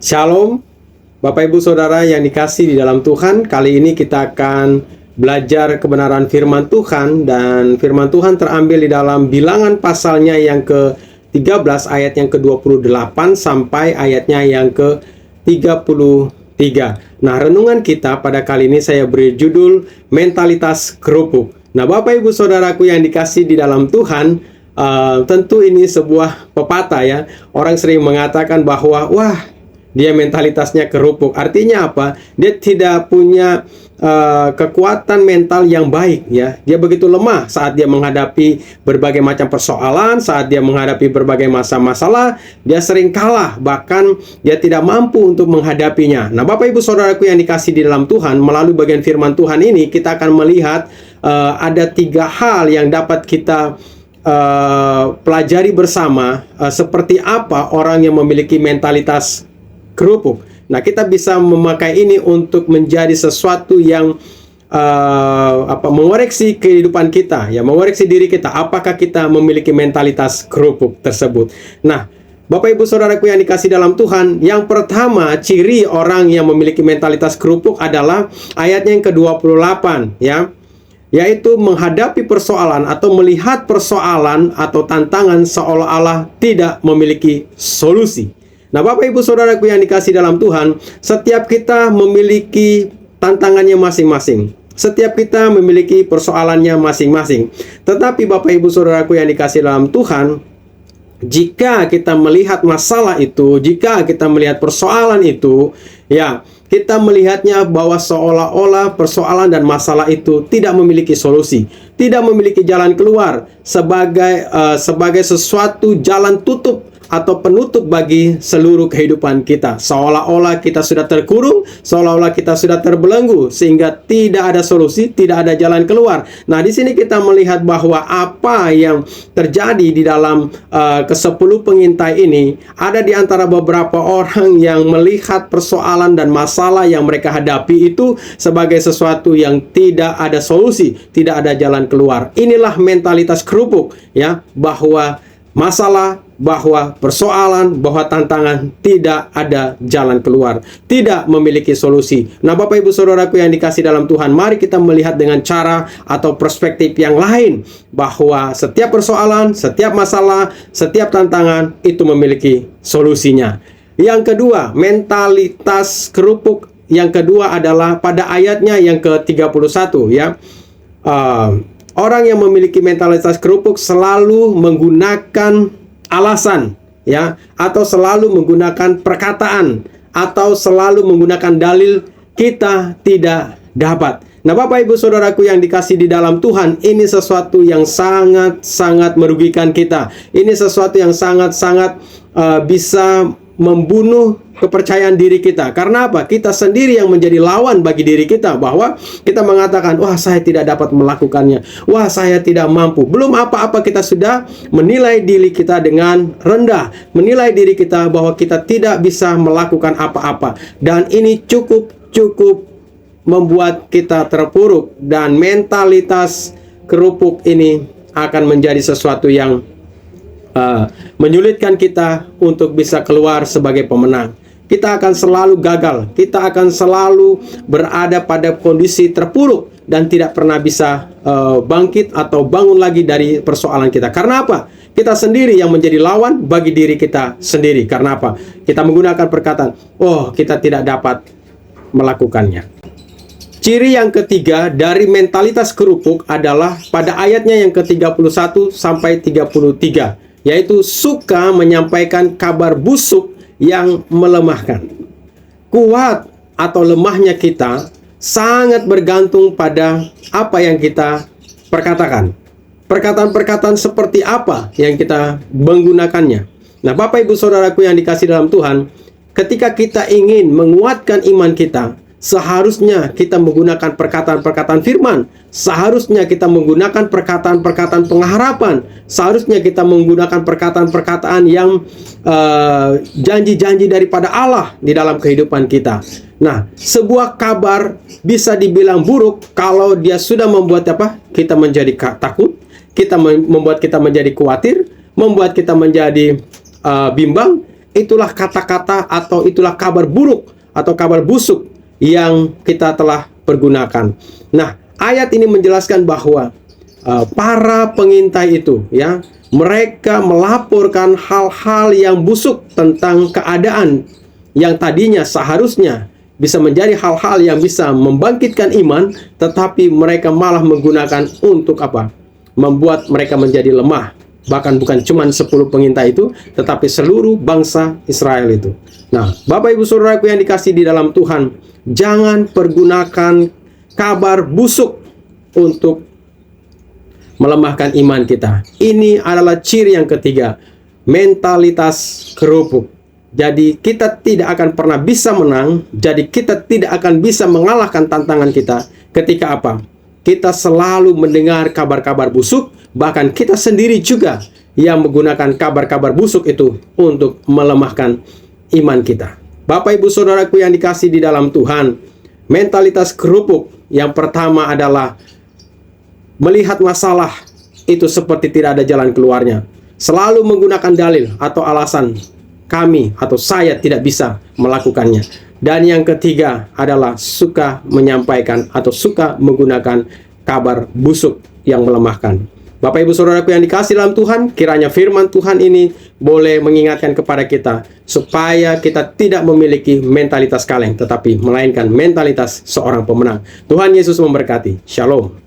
Shalom, Bapak Ibu Saudara yang dikasih di dalam Tuhan. Kali ini kita akan belajar kebenaran firman Tuhan, dan firman Tuhan terambil di dalam Bilangan pasalnya yang ke-13 ayat yang ke-28 sampai ayatnya yang ke-33. Nah, renungan kita pada kali ini saya beri judul Mentalitas Kerupuk. Nah, Bapak Ibu Saudaraku yang dikasih di dalam Tuhan, tentu ini sebuah pepatah ya. Orang sering mengatakan bahwa dia mentalitasnya kerupuk. Artinya apa? Dia tidak punya kekuatan mental yang baik ya. Dia begitu lemah saat dia menghadapi berbagai macam persoalan, saat dia menghadapi berbagai masalah, dia sering kalah, bahkan dia tidak mampu untuk menghadapinya. Nah, Bapak Ibu Saudaraku yang dikasih di dalam Tuhan, melalui bagian firman Tuhan ini kita akan melihat ada 3 hal yang dapat kita pelajari bersama, seperti apa orang yang memiliki mentalitas kerupuk. Nah, kita bisa memakai ini untuk menjadi sesuatu yang mengoreksi kehidupan kita, ya, mengoreksi diri kita. Apakah kita memiliki mentalitas kerupuk tersebut? Nah, Bapak Ibu Saudaraku yang dikasih dalam Tuhan, yang pertama ciri orang yang memiliki mentalitas kerupuk adalah ayatnya yang ke-28, ya, yaitu menghadapi persoalan atau melihat persoalan atau tantangan seolah-olah tidak memiliki solusi. Nah, Bapak Ibu Saudaraku yang dikasih dalam Tuhan, setiap kita memiliki tantangannya masing-masing. Setiap kita memiliki persoalannya masing-masing. Tetapi Bapak Ibu Saudaraku yang dikasih dalam Tuhan, jika kita melihat masalah itu, jika kita melihat persoalan itu, ya, kita melihatnya bahwa seolah-olah persoalan dan masalah itu tidak memiliki solusi, tidak memiliki jalan keluar, sebagai sesuatu jalan tutup atau penutup bagi seluruh kehidupan kita. Seolah-olah kita sudah terkurung, seolah-olah kita sudah terbelenggu, sehingga tidak ada solusi, tidak ada jalan keluar. Nah, di sini kita melihat bahwa apa yang terjadi di dalam ke-10 pengintai ini, ada di antara beberapa orang yang melihat persoalan dan masalah yang mereka hadapi itu sebagai sesuatu yang tidak ada solusi, tidak ada jalan keluar. Inilah mentalitas kerupuk, ya, bahwa masalah, bahwa persoalan, bahwa tantangan tidak ada jalan keluar, tidak memiliki solusi. Nah, Bapak Ibu Saudaraku yang dikasih dalam Tuhan, mari kita melihat dengan cara atau perspektif yang lain, bahwa setiap persoalan, setiap masalah, setiap tantangan itu memiliki solusinya. Yang kedua, mentalitas kerupuk yang kedua adalah pada ayatnya yang ke-31, ya. Orang yang memiliki mentalitas kerupuk selalu menggunakan alasan, ya, atau selalu menggunakan perkataan, atau selalu menggunakan dalil kita tidak dapat. Nah, Bapak Ibu Saudaraku yang dikasih di dalam Tuhan, ini sesuatu yang sangat-sangat merugikan kita. Ini sesuatu yang sangat-sangat bisa membunuh kepercayaan diri kita. Karena apa? Kita sendiri yang menjadi lawan bagi diri kita, bahwa kita mengatakan, wah, saya tidak dapat melakukannya, wah, saya tidak mampu. Belum apa-apa kita sudah menilai diri kita dengan rendah, menilai diri kita bahwa kita tidak bisa melakukan apa-apa. Dan ini cukup membuat kita terpuruk, dan mentalitas kerupuk ini akan menjadi sesuatu yang menyulitkan kita untuk bisa keluar sebagai pemenang. Kita akan selalu gagal, kita akan selalu berada pada kondisi terpuruk dan tidak pernah bisa bangkit atau bangun lagi dari persoalan kita. Karena apa? Kita sendiri yang menjadi lawan bagi diri kita sendiri. Karena apa? Kita menggunakan perkataan, oh, kita tidak dapat melakukannya. Ciri yang ketiga dari mentalitas kerupuk adalah pada ayatnya yang ke-31 sampai 33. Yaitu suka menyampaikan kabar busuk yang melemahkan. Kuat atau lemahnya kita sangat bergantung pada apa yang kita perkatakan. Perkataan-perkataan seperti apa yang kita menggunakannya. Nah, Bapak Ibu Saudaraku yang dikasih dalam Tuhan, ketika kita ingin menguatkan iman kita, seharusnya kita menggunakan perkataan-perkataan firman. Seharusnya kita menggunakan perkataan-perkataan pengharapan. Seharusnya kita menggunakan perkataan-perkataan yang janji-janji daripada Allah di dalam kehidupan kita. Nah, sebuah kabar bisa dibilang buruk kalau dia sudah membuat kita menjadi takut, membuat kita menjadi khawatir, membuat kita menjadi bimbang, itulah kata-kata atau itulah kabar buruk atau kabar busuk yang kita telah pergunakan. Nah, ayat ini menjelaskan bahwa para pengintai itu, ya, mereka melaporkan hal-hal yang busuk tentang keadaan yang tadinya seharusnya bisa menjadi hal-hal yang bisa membangkitkan iman, tetapi mereka malah menggunakan untuk apa? Membuat mereka menjadi lemah. Bahkan bukan cuma 10 pengintai itu, tetapi seluruh bangsa Israel itu. Nah, Bapak Ibu Saudaraku yang dikasihi di dalam Tuhan, jangan pergunakan kabar busuk untuk melemahkan iman kita. Ini adalah ciri yang ketiga, mentalitas kerupuk. Jadi kita tidak akan pernah bisa menang, jadi kita tidak akan bisa mengalahkan tantangan kita ketika apa? Kita selalu mendengar kabar-kabar busuk, bahkan kita sendiri juga yang menggunakan kabar-kabar busuk itu untuk melemahkan iman kita. Bapak Ibu Saudaraku yang dikasihi di dalam Tuhan, mentalitas kerupuk yang pertama adalah melihat masalah itu seperti tidak ada jalan keluarnya. Selalu menggunakan dalil atau alasan kami atau saya tidak bisa melakukannya. Dan yang ketiga adalah suka menyampaikan atau suka menggunakan kabar busuk yang melemahkan. Bapak Ibu Saudaraku yang dikasihi dalam Tuhan, kiranya firman Tuhan ini boleh mengingatkan kepada kita supaya kita tidak memiliki mentalitas kaleng, tetapi melainkan mentalitas seorang pemenang. Tuhan Yesus memberkati. Shalom.